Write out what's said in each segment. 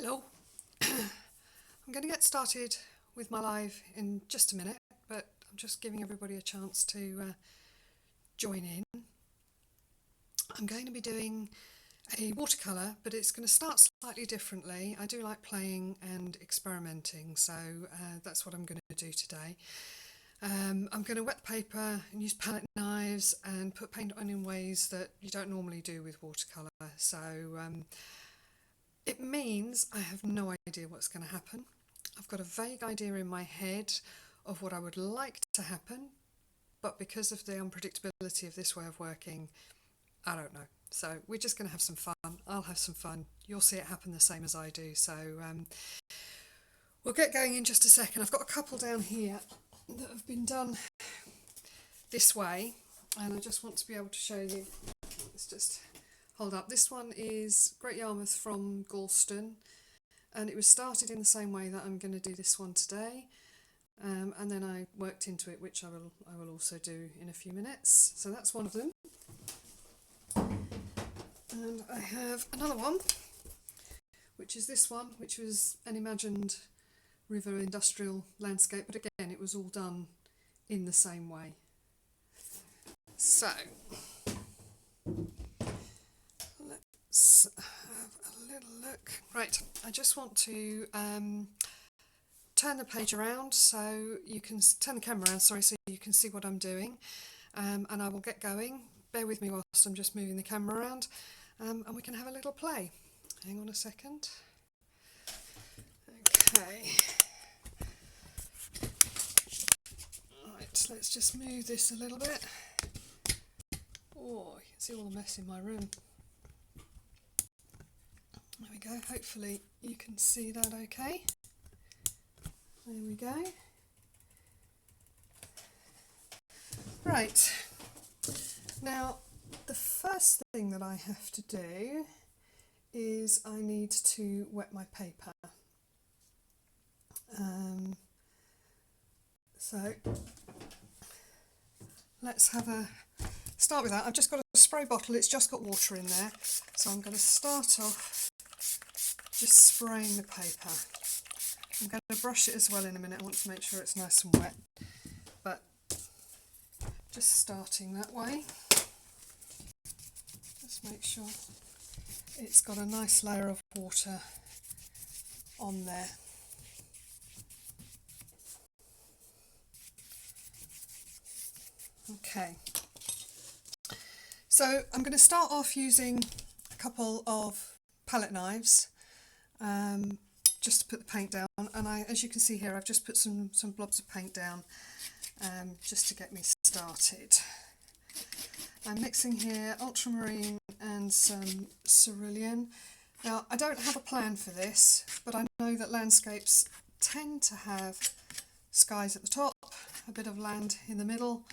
Hello. I'm going to get started with my live in just a minute, but I'm just giving everybody a chance to join in. I'm going to be doing a watercolour, but it's going to start slightly differently. I do like playing and experimenting, so that's what I'm going to do today. I'm going to wet the paper and use palette knives and put paint on in ways that you don't normally do with watercolour. So it means I have no idea what's going to happen. I've got a vague idea in my head of what I would like to happen, but because of the unpredictability of this way of working, I don't know. So we're just going to have some fun. I'll have some fun. You'll see it happen the same as I do. So we'll get going in just a second. I've got a couple down here that have been done this way, and I just want to be able to show you. Let's just hold up. This one is Great Yarmouth from Galston, and it was started in the same way that I'm going to do this one today, and then I worked into it, which I will also do in a few minutes. So that's one of them, and I have another one, which is this one, which was an imagined river industrial landscape, but again it was all done in the same way. So let's have a little look. Right, I just want to turn the page around so you can turn the camera around, sorry, so you can see what I'm doing, and I will get going. Bear with me whilst I'm just moving the camera around, and we can have a little play. Hang on a second. Okay. Right, let's just move this a little bit. Oh, you can see all the mess in my room. There we go. Hopefully you can see that okay. There we go. Right. Now, the first thing that I have to do is I need to wet my paper. So let's have a start with that. I've just got a spray bottle, it's just got water in there, so I'm going to start off just spraying the paper. I'm going to brush it as well in a minute. I want to make sure it's nice and wet, but just starting that way. Just make sure it's got a nice layer of water on there. Okay, so I'm going to start off using a couple of palette knives just to put the paint down, and as you can see here, I've just put some blobs of paint down just to get me started. I'm mixing here ultramarine and some cerulean. Now, I don't have a plan for this, but I know that landscapes tend to have skies at the top, a bit of land in the middle,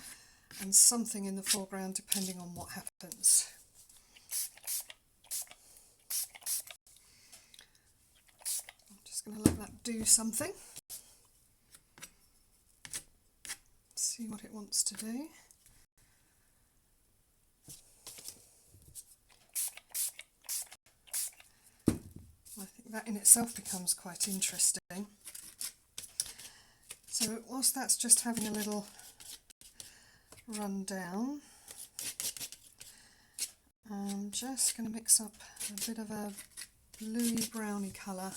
and something in the foreground depending on what happens. I'm just going to let that do something. See what it wants to do. I think that in itself becomes quite interesting. So whilst that's just having a little run down, I'm just going to mix up a bit of a bluey browny colour.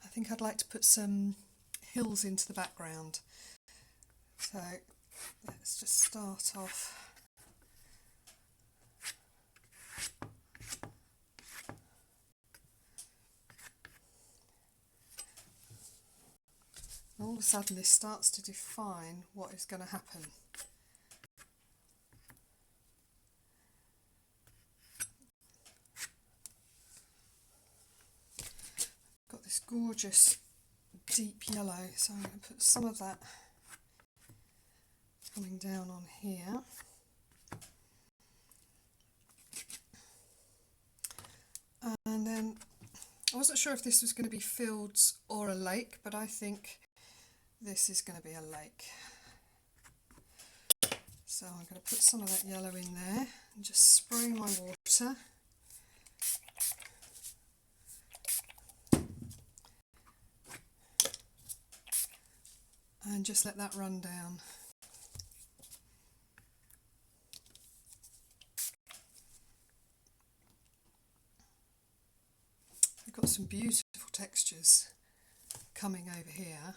I think I'd like to put some hills into the background. So let's just start off . All of a sudden this starts to define what is going to happen. Got this gorgeous deep yellow, so I'm going to put some of that coming down on here. And then I wasn't sure if this was going to be fields or a lake, but I think this is going to be a lake. So I'm going to put some of that yellow in there and just spray my water. then just let that run down. We've got some beautiful textures coming over here.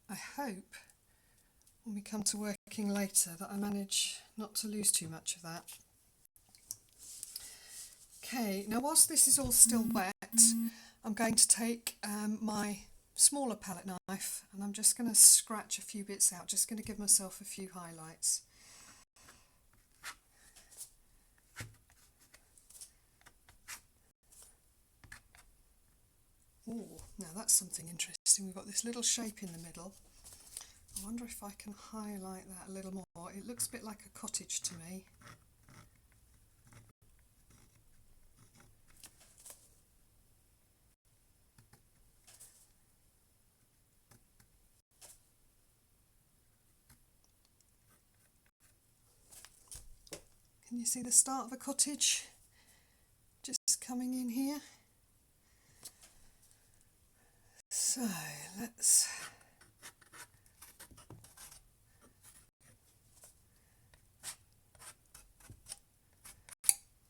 I hope when we come to working later that I manage not to lose too much of that. Okay, now whilst this is all still wet, I'm going to take my smaller palette knife and I'm just going to scratch a few bits out, just going to give myself a few highlights. Oh, now that's something interesting. We've got this little shape in the middle. I wonder if I can highlight that a little more. It looks a bit like a cottage to me. Can you see the start of a cottage just coming in here? So let's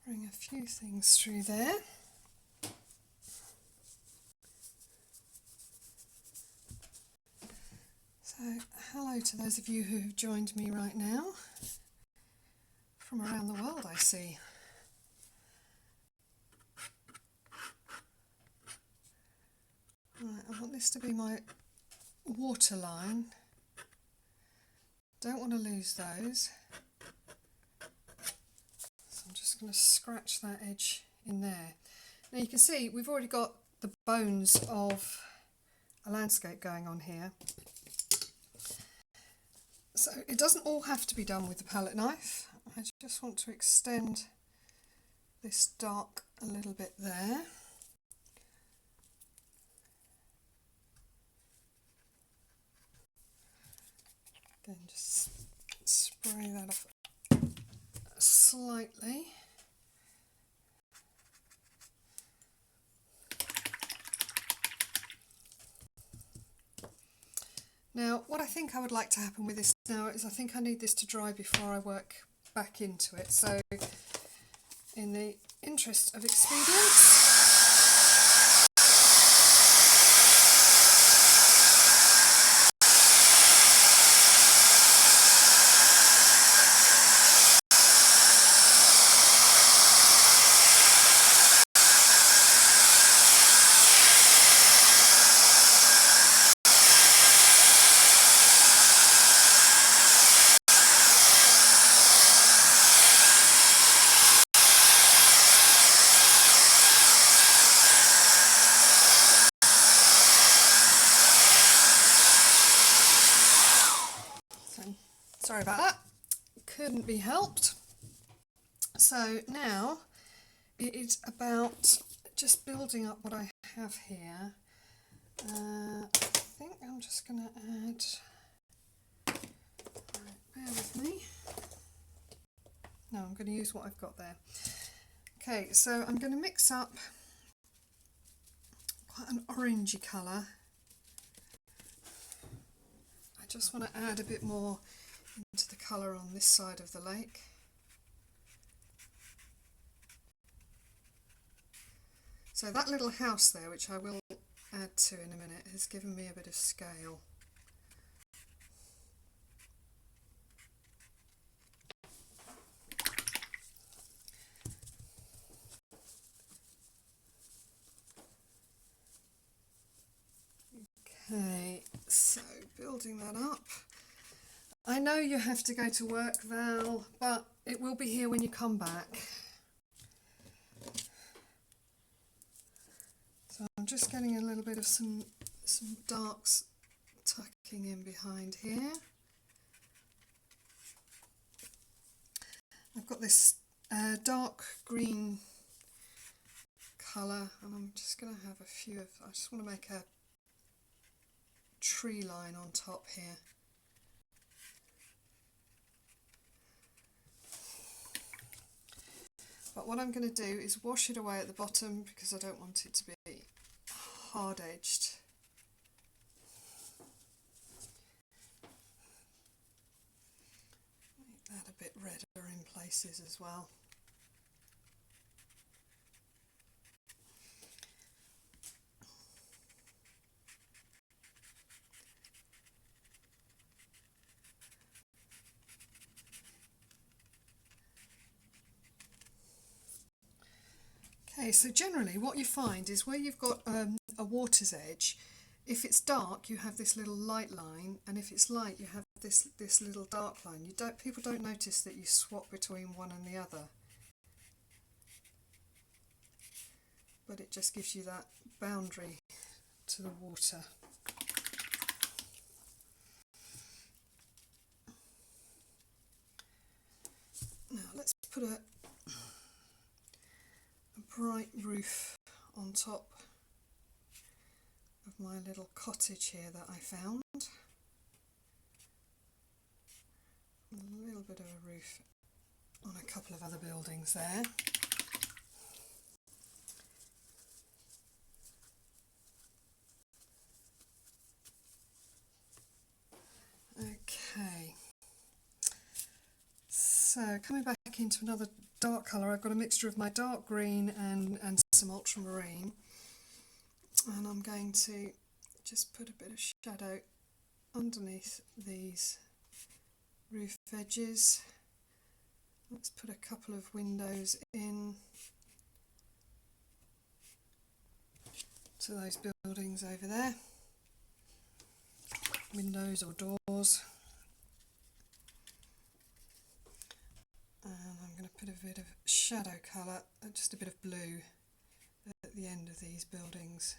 bring a few things through there. So hello to those of you who have joined me right now from around the world, I see. Right, I want this to be my waterline. Don't want to lose those. So I'm just going to scratch that edge in there. Now you can see we've already got the bones of a landscape going on here. So it doesn't all have to be done with the palette knife. I just want to extend this dark a little bit there. Then just spray that off slightly. Now, what I think I would like to happen with this now is I think I need this to dry before I work back into it. So, in the interest of expedience, sorry about that, couldn't be helped. So now it is about just building up what I have here. I think I'm just going to add, right, bear with me. No, I'm going to use what I've got there. Okay, so I'm going to mix up quite an orangey colour. I just want to add a bit more into the colour on this side of the lake. So that little house there, which I will add to in a minute, has given me a bit of scale. Okay, so building that up. I know you have to go to work, Val, but it will be here when you come back. So I'm just getting a little bit of some darks tucking in behind here. I've got this dark green colour, and I'm just going to have a few of, I just want to make a tree line on top here. But what I'm going to do is wash it away at the bottom because I don't want it to be hard edged. that a bit redder in places as well. Okay, so generally what you find is where you've got a water's edge, if it's dark you have this little light line, and if it's light you have this little dark line. People don't notice that you swap between one and the other, but it just gives you that boundary to the water. Now let's put a bright roof on top of my little cottage here that I found. A little bit of a roof on a couple of other buildings there. Okay, so coming back into another dark colour, I've got a mixture of my dark green and some ultramarine, and I'm going to just put a bit of shadow underneath these roof edges. Let's put a couple of windows in to those buildings over there, windows or doors. And I'm going to put a bit of shadow colour, just a bit of blue at the end of these buildings.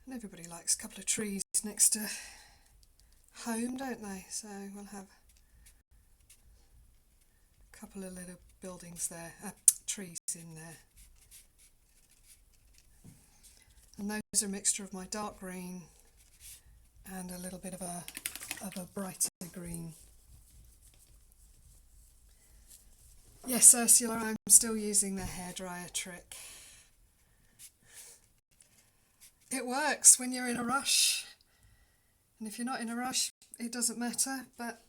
And everybody likes a couple of trees next to home, don't they? So we'll have a couple of little buildings there, trees in there. And those are a mixture of my dark green and a little bit of a brighter green. Yes, Ursula, I'm still using the hairdryer trick. It works when you're in a rush, and if you're not in a rush it doesn't matter, but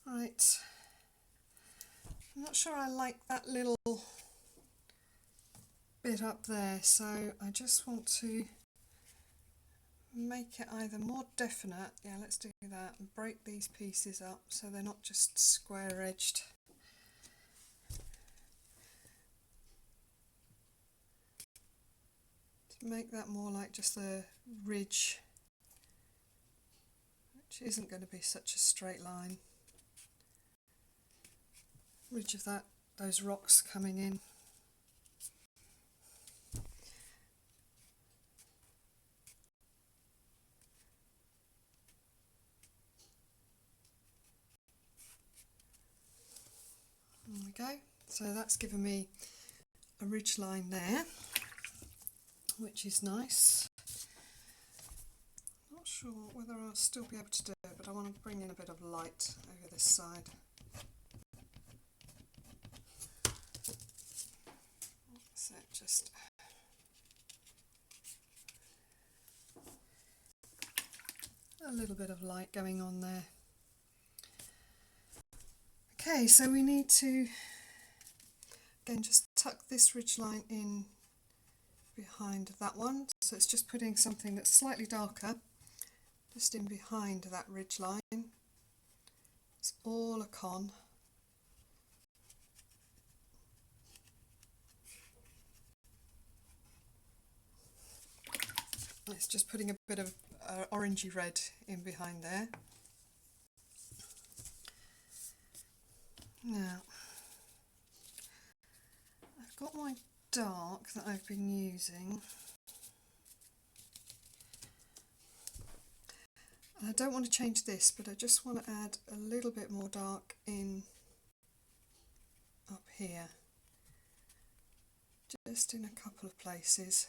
right, I'm not sure I like that little bit up there, so I just want to make it either more definite, yeah, let's do that, and break these pieces up so they're not just square edged. To make that more like just a ridge, which isn't going to be such a straight line. Ridge of those rocks coming in. There we go. So that's given me a ridge line there, which is nice. Not sure whether I'll still be able to do it, but I want to bring in a bit of light over this side. So just a little bit of light going on there. Okay, so we need to again just tuck this ridge line in behind that one, so it's just putting something that's slightly darker just in behind that ridge line. It's all a con. It's just putting a bit of orangey red in behind there. Now, I've got my dark that I've been using, and I don't want to change this, but I just want to add a little bit more dark in up here, just in a couple of places.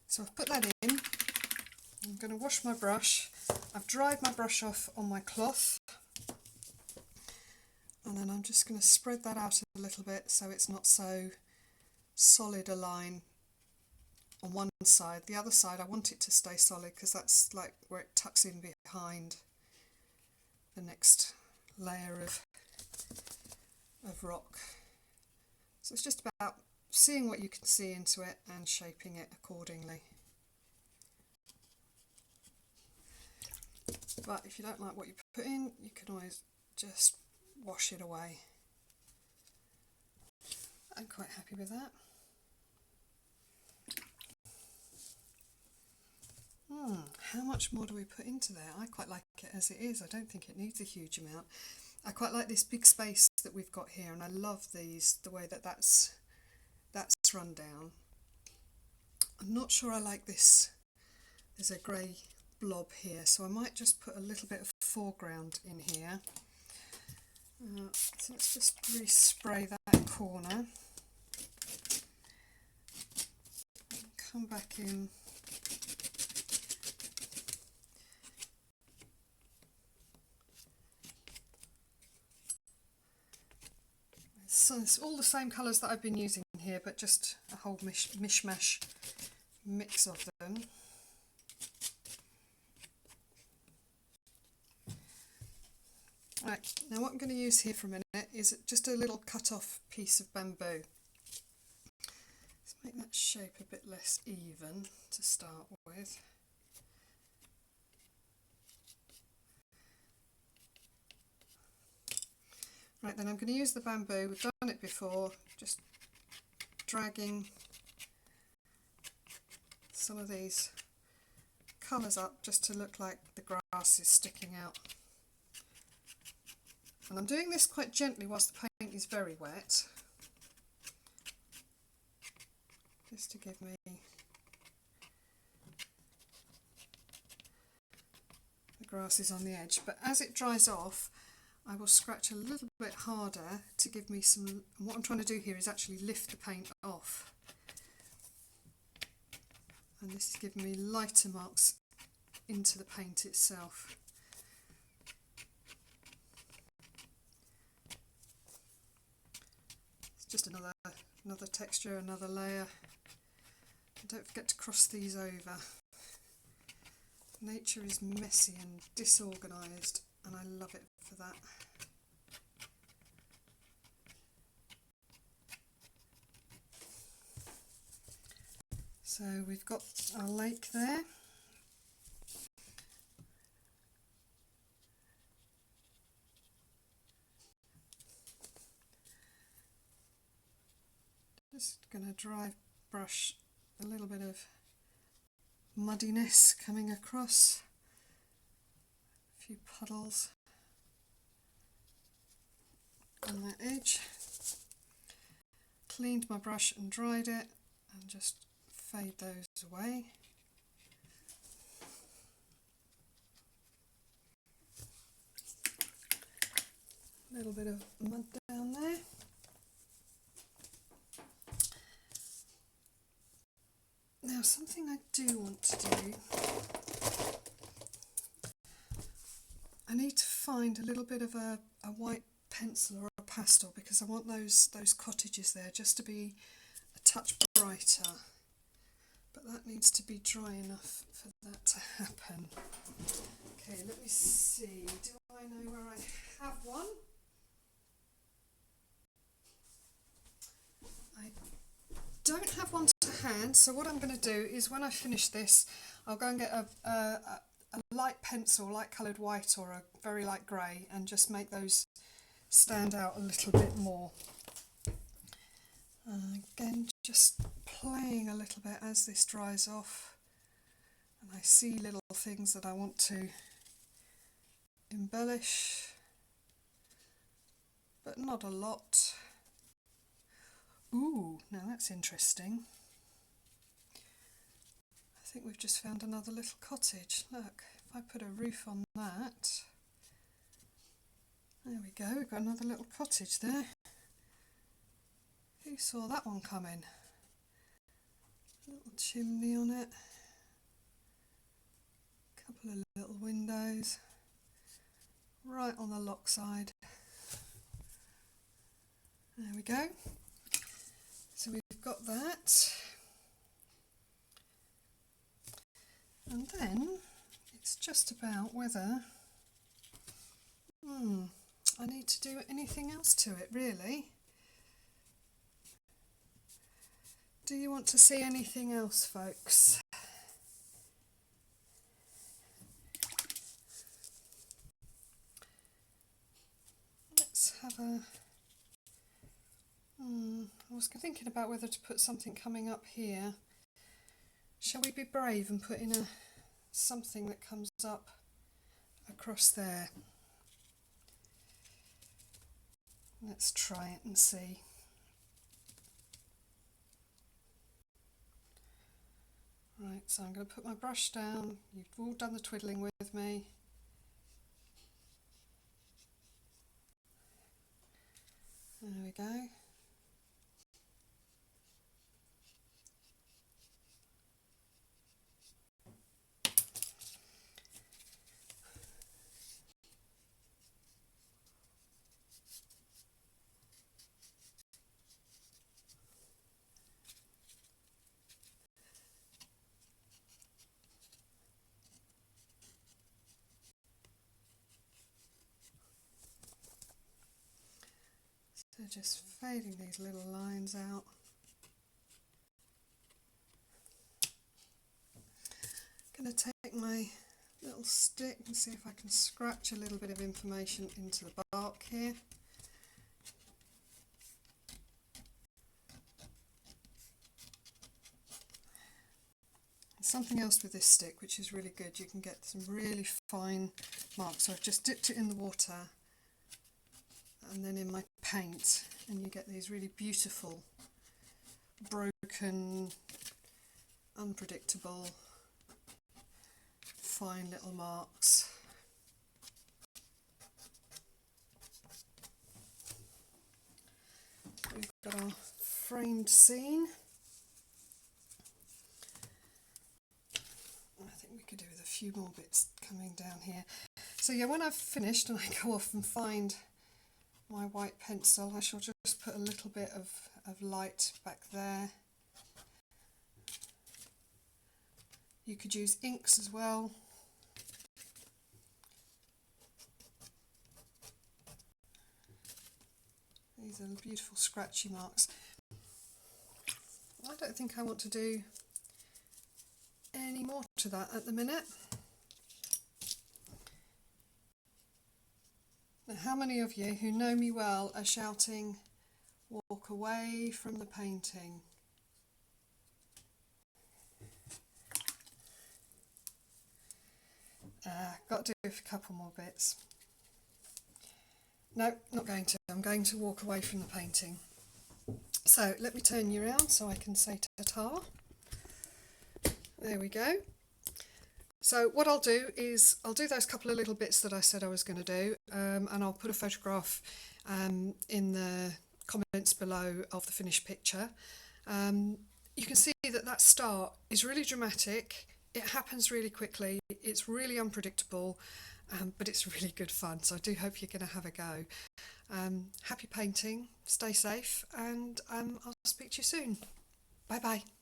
So I've put that in. I'm going to wash my brush. I've dried my brush off on my cloth. And then I'm just going to spread that out a little bit so it's not so solid a line on one side. The other side I want it to stay solid because that's like where it tucks in behind the next layer of rock. So it's just about seeing what you can see into it and shaping it accordingly. But if you don't like what you put in, you can always just wash it away. I'm quite happy with that. How much more do we put into there? I quite like it as it is. I don't think it needs a huge amount. I quite like this big space that we've got here, and I love the way that that's run down. I'm not sure I like this. There's a grey blob here, so I might just put a little bit of foreground in here. So let's just respray that corner. Come back in. So it's all the same colours that I've been using here, but just a whole mishmash mix of them. Right, now what I'm going to use here for a minute is just a little cut off piece of bamboo. Let's make that shape a bit less even to start with. Right, then I'm going to use the bamboo. We've done it before, just dragging some of these colours up just to look like the grass is sticking out. And I'm doing this quite gently whilst the paint is very wet, just to give me the grasses on the edge. But as it dries off, I will scratch a little bit harder to give me some. What I'm trying to do here is actually lift the paint off, and this is giving me lighter marks into the paint itself. It's just another texture, another layer. And don't forget to cross these over. Nature is messy and disorganised, and I love it for that. So we've got our lake there. Just going to dry brush a little bit of muddiness coming across, a few puddles on that edge. Cleaned my brush and dried it, and just fade those away. A little bit of mud down there. Now, something I do want to do, I need to find a little bit of a white pencil or a pastel, because I want those cottages there just to be a touch brighter. But that needs to be dry enough for that to happen. Okay, let me see. Do I know where I have one? I don't have one to hand, so what I'm going to do is when I finish this, I'll go and get a light pencil, light coloured white or a very light grey, and just make those stand out a little bit more. Again, just playing a little bit as this dries off, and I see little things that I want to embellish, but not a lot. Ooh, now that's interesting. I think we've just found another little cottage. Look, if I put a roof on that, there we go, we've got another little cottage there. Who saw that one coming? Little chimney on it, couple of little windows, right on the lock side. There we go. So we've got that. And then it's just about whether I need to do anything else to it, really. Do you want to see anything else, folks? Let's have a... I was thinking about whether to put something coming up here. Shall we be brave and put in something that comes up across there? Let's try it and see. Right, so I'm going to put my brush down. You've all done the twiddling with me. There we go. So just fading these little lines out. I'm going to take my little stick and see if I can scratch a little bit of information into the bark here. And something else with this stick which is really good, you can get some really fine marks. So I've just dipped it in the water and then in my paint, and you get these really beautiful, broken, unpredictable, fine little marks. We've got our framed scene. I think we could do with a few more bits coming down here. So yeah, when I've finished and I go off and find my white pencil, I shall just put a little bit of light back there. You could use inks as well. These are beautiful scratchy marks. I don't think I want to do any more to that at the minute. Now, how many of you who know me well are shouting, "Walk away from the painting"? Got to do a couple more bits. No, not going to. I'm going to walk away from the painting. So let me turn you around so I can say ta-ta. There we go. So what I'll do is I'll do those couple of little bits that I said I was going to do, and I'll put a photograph in the comments below of the finished picture. You can see that start is really dramatic. It happens really quickly. It's really unpredictable, but it's really good fun. So I do hope you're going to have a go. Happy painting, stay safe, and I'll speak to you soon. Bye bye.